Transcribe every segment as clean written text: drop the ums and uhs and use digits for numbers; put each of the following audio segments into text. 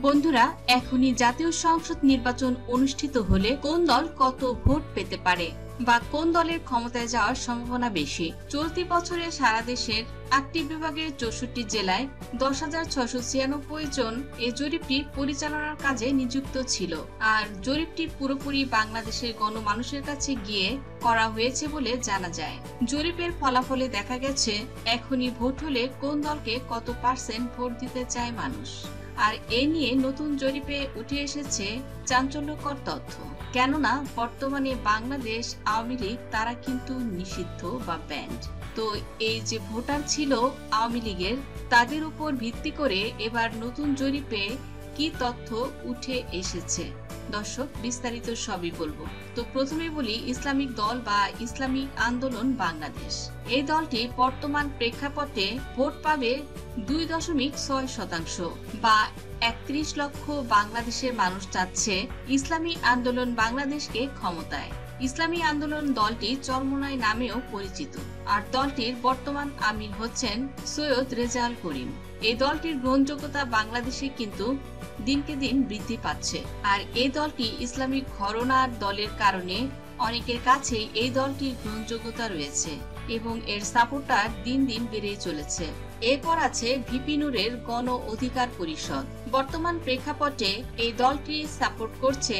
বন্ধুরা, এখনই জাতীয় সংসদ নির্বাচন অনুষ্ঠিত হলে কোন দল কত ভোট পেতে পারে বা কোন দলের ক্ষমতায় যাওয়ার সম্ভাবনা বেশি? চলতি বছরে সারা দেশের ৮টি বিভাগের ৬৪ জেলায় ১০,৬৯৬ জন এই জরিপটি পরিচালনার কাজে নিযুক্ত ছিল। আর জরিপটি পুরোপুরি বাংলাদেশের গণমানুষের কাছে গিয়ে করা হয়েছে বলে জানা যায়। জরিপের ফলাফলে দেখা গেছে এখনই ভোট হলে কোন দলকে কত পার্সেন্ট ভোট দিতে চায় মানুষ। আর এ নিয়ে নতুন জরিপে উঠে এসেছে চাঞ্চল্যকর তথ্য। কেননা বর্তমানে বাংলাদেশ আওয়ামী লীগ তারা কিন্তু নিষিদ্ধ বা ব্যান্ড। তো এই যে ভোটার ছিল আওয়ামী লীগের, তাদের উপর ভিত্তি করে এবার নতুন জরিপে কি তথ্য উঠে এসেছে দর্শক, বিস্তারিত সবই বলবো। তো প্রথমে বলি ইসলামিক দল বা ইসলামিক আন্দোলন বাংলাদেশ। এই দলটি বর্তমান প্রেক্ষাপটে ভোট পাবে 2.6% বা 31 লক্ষ বাংলাদেশের মানুষ চাচ্ছে ইসলামী আন্দোলন বাংলাদেশকে ক্ষমতায়। ইসলামী আন্দোলন দলটি চরমোনাই নামেও পরিচিত। আর দলটির বর্তমান আমির হচ্ছেন সৈয়দ রেজাউল করিম। এই দলটির গ্রহণযোগ্যতা বাংলাদেশে কিন্তু দিনকে দিন বৃদ্ধি পাচ্ছে। আর এই দলটি ইসলামিক ঘরানার দলের কারণে অনেকের কাছে এই দলটির গ্রহণযোগ্যতা রয়েছে এবং এর সাপোর্টার দিন দিন বেড়েই চলেছে। এরপর আছে ভিপি নুরের গণ অধিকার পরিষদ। বর্তমান প্রেক্ষাপটে এই দলটি সাপোর্ট করছে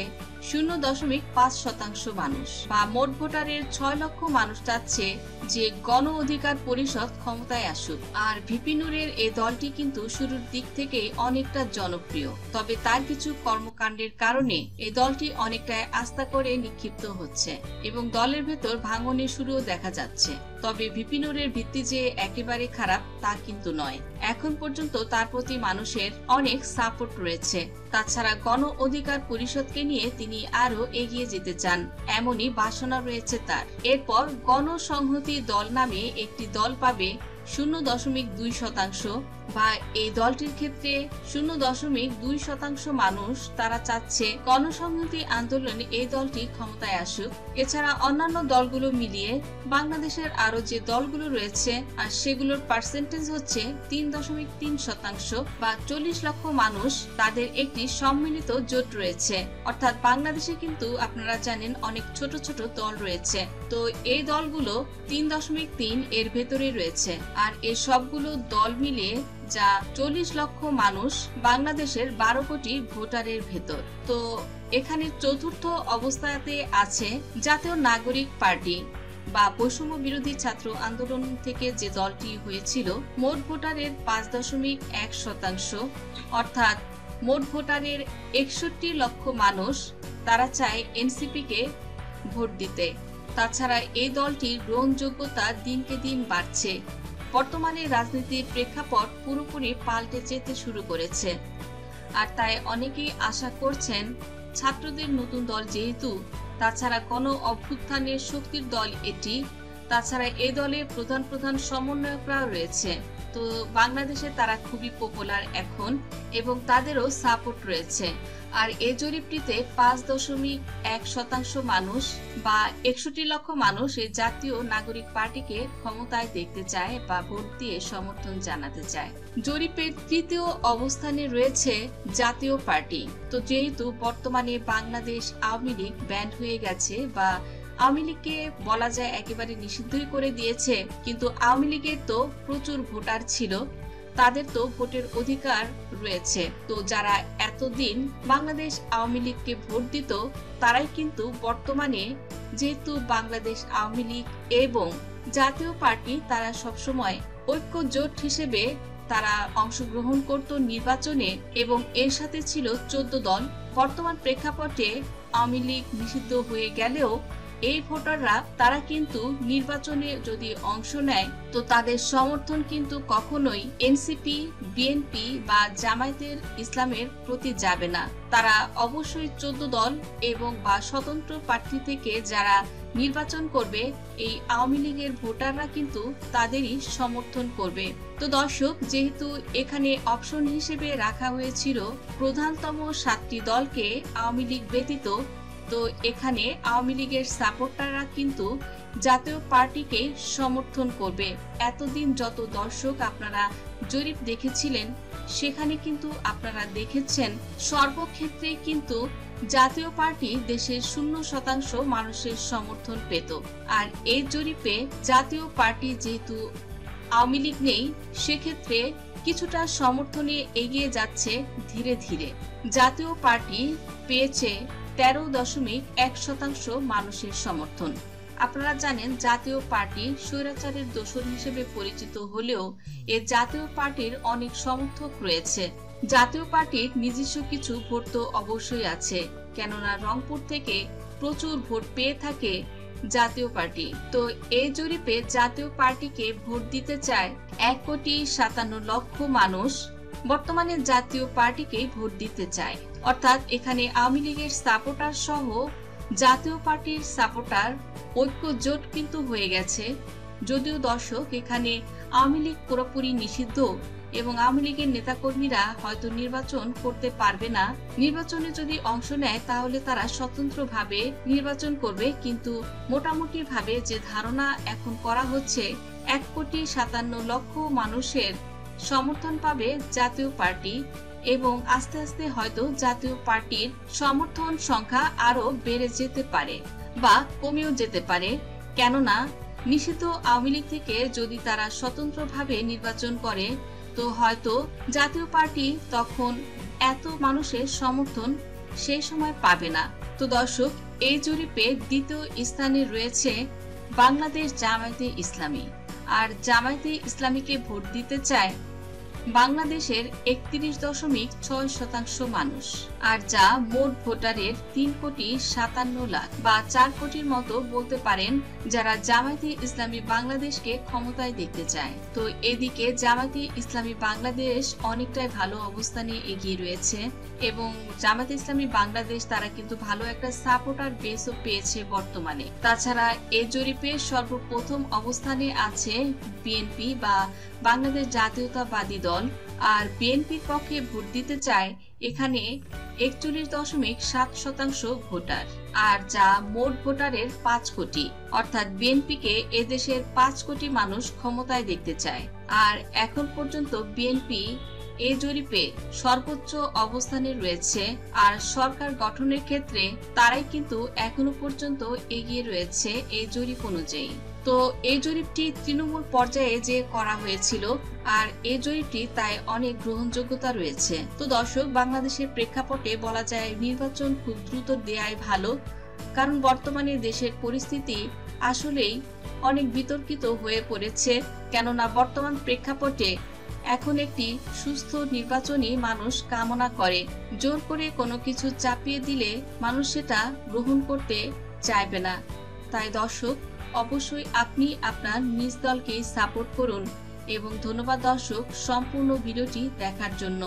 0.5% মানুষ বা মোট ভোটারের 6 লক্ষ মানুষ চাচ্ছে যে গণ অধিকার পরিষদ ক্ষমতায় আসুক। আর ভিপি নুরের এই দলটি কিন্তু শুরুর দিক থেকে অনেকটা জনপ্রিয়, তবে তার কিছু কর্মকাণ্ডের কারণে এই দলটি অনেকটাই আস্থা করে নিক্ষিপ্ত হচ্ছে এবং দলের ভেতর ভাঙনের শুরুও দেখা যাচ্ছে। তবে ভিপি নুরের ভিত্তি যে একেবারে খারাপ তা কিন্তু নয়। এখন পর্যন্ত তার প্রতি মানুষের অনেক সাপোর্ট রয়েছে। তাছাড়া গণ অধিকার পরিষদকে নিয়ে তিনি আরো এগিয়ে যেতে চান, এমনই বাসনা রয়েছে তার। এরপর গণসংহতি দল নামে একটি দল পাবে 0.2% বা এই দলটির ক্ষেত্রে 0.2% মানুষ তারা চাচ্ছে গণসংহতি আন্দোলনে এই দলটি ক্ষমতায় আসুক। এছাড়া অন্যান্য দলগুলো মিলিয়ে বাংলাদেশের আরো যে দলগুলো রয়েছে আর সেগুলোর পার্সেন্টেজ হচ্ছে 3.3% বা 40 লক্ষ মানুষ তাদের একটি সম্মিলিত জোট রয়েছে। অর্থাৎ বাংলাদেশে কিন্তু আপনারা জানেন অনেক ছোট ছোট দল রয়েছে। তো এই দলগুলো 3.3 এর ভেতরে রয়েছে। আর এই সবগুলো দল মিলিয়ে যা 40 লক্ষ মানুষ বাংলাদেশের 12 কোটি ভোটারের ভেতর। তো এখানে চতুর্থ অবস্থাতে আছে জাতীয় নাগরিক পার্টি বা বৈষম্য বিরোধী ছাত্র আন্দোলন থেকে যে দলটি হয়েছিল। মোট ভোটারের 5.1%, অর্থাৎ মোট ভোটারের 61 লক্ষ মানুষ তারা চায় এনসিপি কে ভোট দিতে। তাছাড়া এই দলটির গ্রহণযোগ্যতা দিনকে দিন বাড়ছে। বর্তমানে রাজনীতির প্রেক্ষাপট পুরোপুরি পাল্টে যেতে শুরু করেছে। আর তাই অনেকেই আশা করছেন ছাত্রদের নতুন দল যেহেতু, তাছাড়া গণ অভ্যুত্থানের শক্তির দল এটি, তাছাড়া এই দলে প্রধান প্রধান সমন্বয়করা রয়েছে। তো বাংলাদেশে তারা খুবই পপুলার এখন এবং তাদেরও সাপোর্ট রয়েছে। আর এই জরিপটিতে 5.1% মানুষ বা 61 লক্ষ মানুষ এই জাতীয় নাগরিক পার্টিকে ক্ষমতায় দেখতে চায় বা ভোট দিয়ে সমর্থন জানাতে চায়। জরিপের তৃতীয় অবস্থানে রয়েছে জাতীয় পার্টি। তো যেহেতু বর্তমানে বাংলাদেশ আওয়ামী লীগ ব্যান্ড হয়ে গেছে বা আওয়ামী লীগকে বলা যায় একেবারে নিষিদ্ধই করে দিয়েছে, কিন্তু আওয়ামী লীগের তো প্রচুর ভোটার ছিল, তাদের তো ভোটের অধিকার রয়েছে। তো যারা এতদিন বাংলাদেশ আওয়ামী লীগকে ভোট দিত তারাই কিন্তু বর্তমানে যেহেতু বাংলাদেশ আওয়ামী লীগ এবং জাতীয় পার্টি তারা সবসময় ঐক্য জোট হিসেবে তারা অংশগ্রহণ করত নির্বাচনে এবং এর সাথে ছিল 14 দল। বর্তমান প্রেক্ষাপটে আওয়ামী লীগ নিষিদ্ধ হয়ে গেলেও এই ভোটাররা তারা কিন্তু নির্বাচনে যদি অংশ নেয় তো তাদের সমর্থন কিন্তু কখনোই এনসিপি, বিএনপি বা জামায়াতের ইসলামের প্রতি যাবে না। তারা অবশ্যই 14 দল এবং বা স্বতন্ত্র প্রার্থী থেকে যারা নির্বাচন করবে এই আওয়ামী লীগের ভোটাররা কিন্তু তাদেরই সমর্থন করবে। তো দর্শক, যেহেতু এখানে অপশন হিসেবে রাখা হয়েছিল প্রধানতম 7টি দলকে আওয়ামী লীগ ব্যতীত, তো এখানে আওয়ামী লীগের সাপোর্টাররা কিন্তু জাতীয় পার্টিকে সমর্থন করবে। এতদিন যত দর্শক আপনারা জরিপ দেখেছিলেন সেখানে কিন্তু আপনারা দেখেছেন সর্বক্ষেত্রে কিন্তু জাতীয় পার্টি দেশের 0% মানুষের সমর্থন পেত। আর এই জরিপে জাতীয় পার্টি যেহেতু আওয়ামী লীগ নেই, সেক্ষেত্রে কিছুটা সমর্থনে এগিয়ে যাচ্ছে ধীরে ধীরে। জাতীয় পার্টি পেয়েছে 13.1% মানুষের সমর্থন। আপনারা জানেন জাতীয় পার্টি স্বৈরাচারের দোসর হিসেবে পরিচিত হলেও এ জাতীয় পার্টির অনেক সমর্থক রয়েছে। জাতীয় পার্টির নিজস্ব কিছু ভোট তো অবশ্যই আছে, কেননা রংপুর থেকে প্রচুর ভোট পেয়ে থাকে জাতীয় পার্টি। তো এই জরিপে জাতীয় পার্টিকে ভোট দিতে চায় 1,57,00,000 মানুষ। বর্তমানে জাতীয় পার্টিকেই ভোট দিতে চায়, অর্থাৎ এখানে আওয়ামী লীগের সাপোর্টার সহ জাতীয় পার্টির সাপোর্টার ঐক্য জোট কিন্তু হয়ে গেছে। যদিও দর্শক এখানে আওয়ামী লীগ পুরোপুরি নিষিদ্ধ এবং আওয়ামী লীগের নেতাকর্মীরা হয়তো নির্বাচন করতে পারবে না। নির্বাচনে যদি অংশ নেয় তাহলে তারা স্বতন্ত্রভাবে নির্বাচন করবে, কিন্তু মোটামুটি ভাবে যে ধারণা এখন করা হচ্ছে 1,57,00,000 মানুষের সমর্থন পাবে জাতীয় পার্টি এবং আস্তে আস্তে হয়তো জাতীয় পার্টির সমর্থন সংখ্যা আরো বেড়ে যেতে পারে বা কমেও যেতে পারে। কেননা নিষিদ্ধ আওয়ামী লীগ থেকে যদি তারা স্বতন্ত্রভাবে নির্বাচন করে তো হয়তো জাতীয় পার্টি তখন এত মানুষের সমর্থন সেই সময় পাবে না। তো দর্শক, এই জরিপে দ্বিতীয় স্থানে রয়েছে বাংলাদেশ জামায়াতে ইসলামী। আর জামায়াতে ইসলামীকে ভোট দিতে চায় বাংলাদেশের 31.6% মানুষ, আর যা মোট ভোটারের 3,57,00,000 বা 4 কোটির মতো বলতে পারেন যারা জামায়াতে ইসলামী বাংলাদেশকে ক্ষমতায় দেখতে চায়। তো এদিকে জামায়াতে ইসলামী বাংলাদেশ অনেকটাই ভালো অবস্থানে এগিয়ে রয়েছে এবং জামায়াতে ইসলামী বাংলাদেশ তারা কিন্তু ভালো একটা সাপোর্টার বেসও পেয়েছে বর্তমানে। তাছাড়া এই জরিপে সর্বপ্রথম অবস্থানে আছে বিএনপি বা বাংলাদেশ জাতীয়তাবাদী দল। আর বিএনপির পক্ষে ভোট দিতে চায় এখানে 41.7% ভোটার, আর যা মোট ভোটারের 5 কোটি, অর্থাৎ বিএনপিকে এদেশের 5 কোটি মানুষ ক্ষমতায় দেখতে চায়। আর এখন পর্যন্ত বিএনপি এই জরিপে সর্বোচ্চ অবস্থানে রয়েছে, আর সরকার গঠনের ক্ষেত্রে তারাই কিন্তু এখনো পর্যন্ত এগিয়ে রয়েছে এই জরিপ অনুযায়ী। তো এই জরিপটি তৃণমূল পর্যায়ে যে করা হয়েছিল, আর এই জরিপটি তাই অনেক গ্রহণযোগ্যতা রয়েছে। তো দর্শক, বাংলাদেশের প্রেক্ষাপটে বলা যায় নির্বাচন খুব দ্রুত দেয়াই ভালো, কারণ বর্তমানে দেশের পরিস্থিতি আসলেই অনেক বিতর্কিত হয়ে পড়েছে। কেননা বর্তমান প্রেক্ষাপটে এখন একটি সুস্থ নির্বাচনই মানুষ কামনা করে। জোর করে কোনো কিছু চাপিয়ে দিলে মানুষ সেটা গ্রহণ করতে চাইবে না। তাই দর্শক, অবশ্যই আপনি আপনার নিজ দলকে সাপোর্ট করুন এবং ধন্যবাদ দর্শক সম্পূর্ণ ভিডিওটি দেখার জন্য।